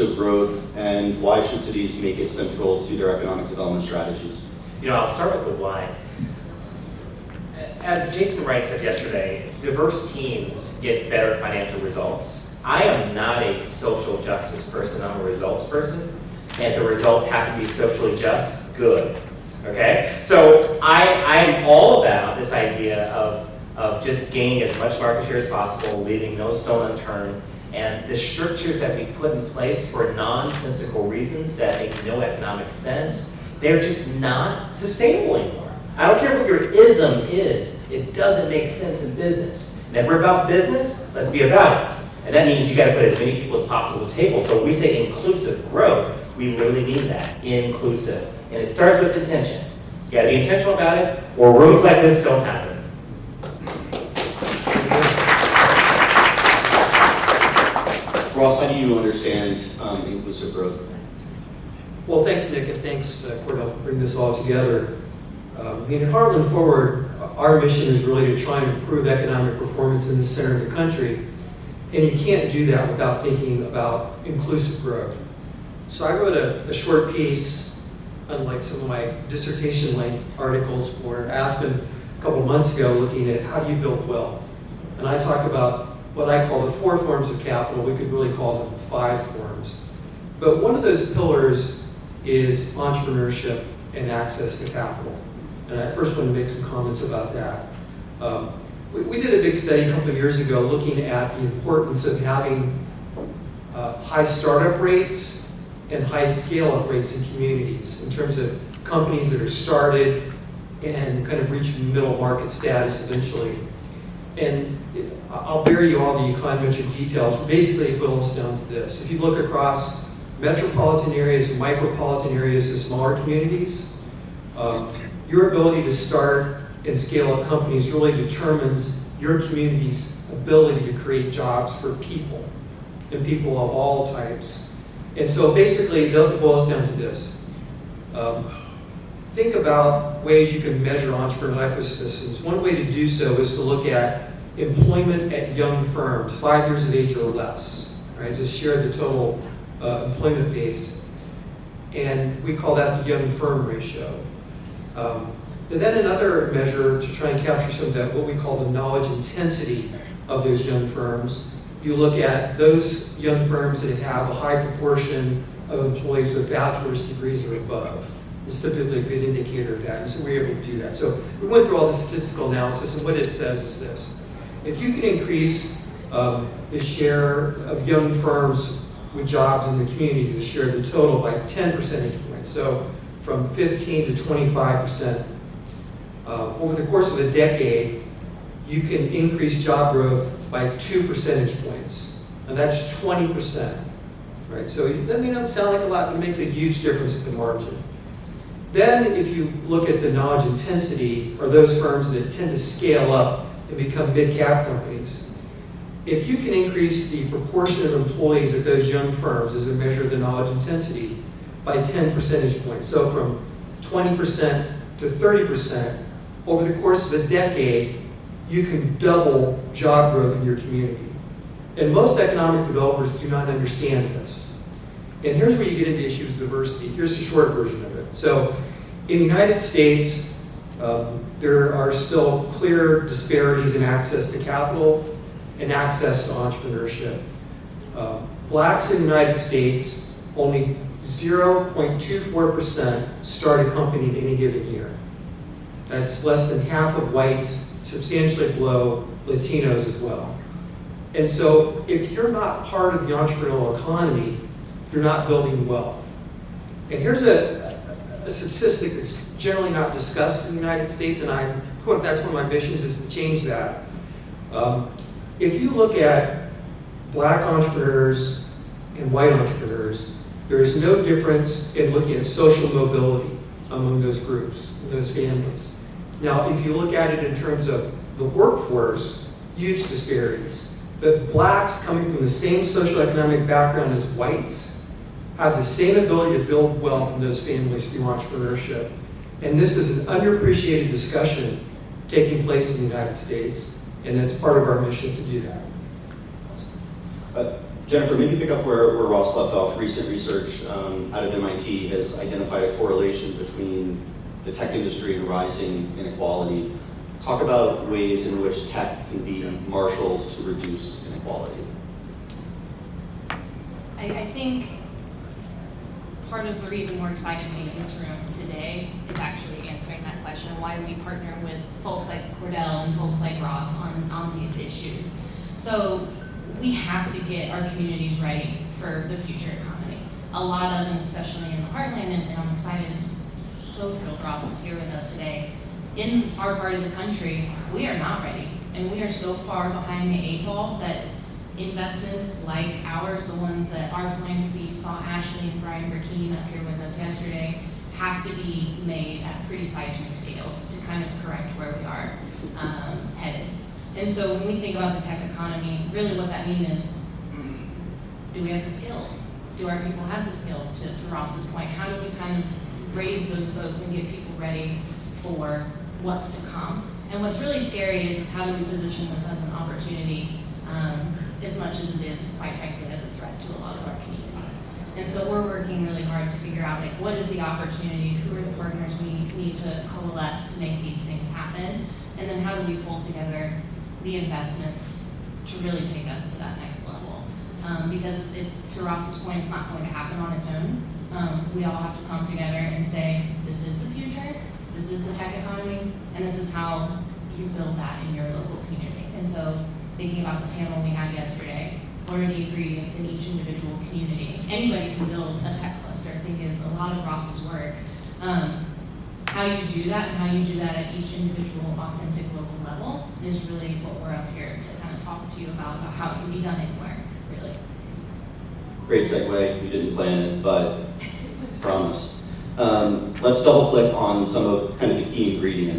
growth, and why should cities make it central to their economic development strategies? You know, I'll start with the why. As Jason Wright said yesterday, diverse teams get better financial results. I am not a social justice person, I'm a results person. And if the results have to be socially just, good. Okay? So I am all about this idea of just gaining as much market share as possible, leaving no stone unturned. And the strictures that we put in place for nonsensical reasons that make no economic sense, they're just not sustainable anymore. I don't care what your ism is, it doesn't make sense in business. Never about business, let's be about it. And that means you gotta put as many people as possible at the table. So when we say inclusive growth, we literally mean that, inclusive. And it starts with intention. You gotta be intentional about it, or rooms like this don't happen. Ross, how do you understand inclusive growth? Well, thanks, Nick, and thanks, Cordell, for bringing this all together. I mean, at Heartland Forward, our mission is really to try and improve economic performance in the center of the country, and you can't do that without thinking about inclusive growth. So I wrote a short piece, unlike some of my dissertation-length articles for Aspen a couple months ago, looking at how do you build wealth. And I talk about what I call the 4 forms of capital. We could really call them 5 forms. But one of those pillars is entrepreneurship and access to capital. And I first want to make some comments about that. We did a big study a couple of years ago looking at the importance of having high startup rates and high scale-up rates in communities in terms of companies that are started and kind of reach middle market status eventually. And I'll bear you all the econometric details, but basically it boils down to this. If you look across metropolitan areas and micropolitan areas to smaller communities, your ability to start and scale up companies really determines your community's ability to create jobs for people, and people of all types. And so basically it boils down to this. Think about ways you can measure entrepreneurial ecosystems. One way to do so is to look at employment at young firms, 5 years of age or less, right? To share the total employment base. And we call that the young firm ratio. And then another measure to try and capture some of that, what we call the knowledge intensity of those young firms. You look at those young firms that have a high proportion of employees with bachelor's degrees or above. It's typically a good indicator of that, and so we're able to do that. So we went through all the statistical analysis, and what it says is this. If you can increase the share of young firms with jobs in the communities, the share of the total by 10 percentage points, so from 15 to 25%, over the course of a decade, you can increase job growth by 2 percentage points. And that's 20%, right? So that may not sound like a lot, but it makes a huge difference at the margin. Then if you look at the knowledge intensity, or those firms that tend to scale up and become mid-cap companies, if you can increase the proportion of employees at those young firms as a measure of the knowledge intensity by 10 percentage points, so from 20% to 30%, over the course of a decade, you can double job growth in your community. And most economic developers do not understand this. And here's where you get into issues of diversity. Here's the short version of it. So in the United States, there are still clear disparities in access to capital and access to entrepreneurship. Blacks in the United States, only 0.24% start a company in any given year. That's less than half of whites, substantially below Latinos as well. And so if you're not part of the entrepreneurial economy, you're not building wealth. And here's a statistic that's generally not discussed in the United States, and that's one of my missions is to change that. If you look at black entrepreneurs and white entrepreneurs, there is no difference in looking at social mobility among those groups, those families. Now, if you look at it in terms of the workforce, huge disparities. But blacks coming from the same socioeconomic background as whites have the same ability to build wealth in those families through entrepreneurship. And this is an underappreciated discussion taking place in the United States, and it's part of our mission to do that. Jennifer, maybe pick up where Ross left off. Recent research out of MIT has identified a correlation between the tech industry and rising inequality. Talk about ways in which tech can be marshaled to reduce inequality. I think part of the reason we're excited to be in this room today is actually answering that question, why we partner with folks like Cordell and folks like Ross on these issues. So we have to get our communities ready for the future economy. A lot of them, especially in the heartland, and I'm excited, so thrilled Ross is here with us today. In our part of the country, we are not ready, and we are so far behind the 8 ball that investments like ours, the ones that our philanthropy, you saw Ashley and Brian Burkeen up here with us yesterday, have to be made at pretty seismic scales to kind of correct where we are headed. And so when we think about the tech economy, really what that means is, do we have the skills? Do our people have the skills, to Ross's point? How do we kind of raise those boats and get people ready for what's to come? And what's really scary is how do we position this as an opportunity as much as it is, quite frankly, as a threat to a lot of our communities. And so we're working really hard to figure out, like, what is the opportunity, who are the partners we need to coalesce to make these things happen, and then how do we pull together the investments to really take us to that next level. Because it's, to Ross's point, it's not going to happen on its own. We all have to come together and say, this is the future, this is the tech economy, and this is how you build that in your local community. And so, thinking about the panel we had yesterday, what are the ingredients in each individual community? Anybody can build a tech cluster, I think is a lot of Ross's work. How you do that and how you do that at each individual authentic local level is really what we're up here to kind of talk to you about how it can be done anywhere, really. Great segue. We didn't plan it, but promise. Let's double click on some of kind of the key ingredients.